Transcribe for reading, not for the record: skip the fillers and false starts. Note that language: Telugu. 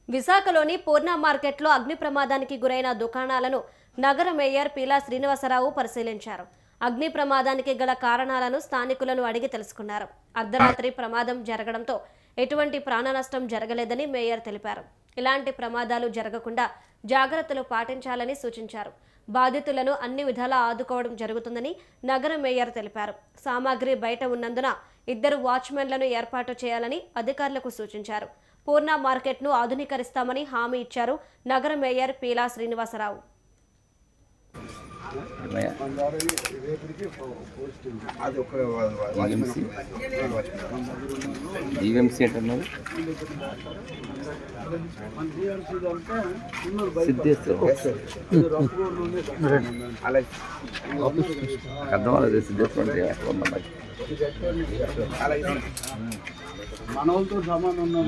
విశాఖలోని పూర్ణ మార్కెట్లో అగ్ని ప్రమాదానికి గురైన దుకాణాలను నగర మేయర్ పీలా శ్రీనివాసరావు పరిశీలించారు. అగ్ని ప్రమాదానికి గల కారణాలను స్థానికులను అడిగి తెలుసుకున్నారు. అర్ధరాత్రి ప్రమాదం జరగడంతో ఎటువంటి ప్రాణ నష్టం జరగలేదని మేయర్ తెలిపారు. ఇలాంటి ప్రమాదాలు జరగకుండా జాగ్రత్తలు పాటించాలని సూచించారు. బాధితులను అన్ని విధాలా ఆదుకోవడం జరుగుతుందని నగర మేయర్ తెలిపారు. సామాగ్రి బయట ఉన్నందున 2 వాచ్మెన్లను ఏర్పాటు చేయాలని అధికారులకు సూచించారు. పూర్ణ మార్కెట్ను ఆధునీకరిస్తామని హామీ ఇచ్చారు నగర మేయర్ పీలా శ్రీనివాసరావు. మనోళ్ళతో సమానం ఉన్నాం.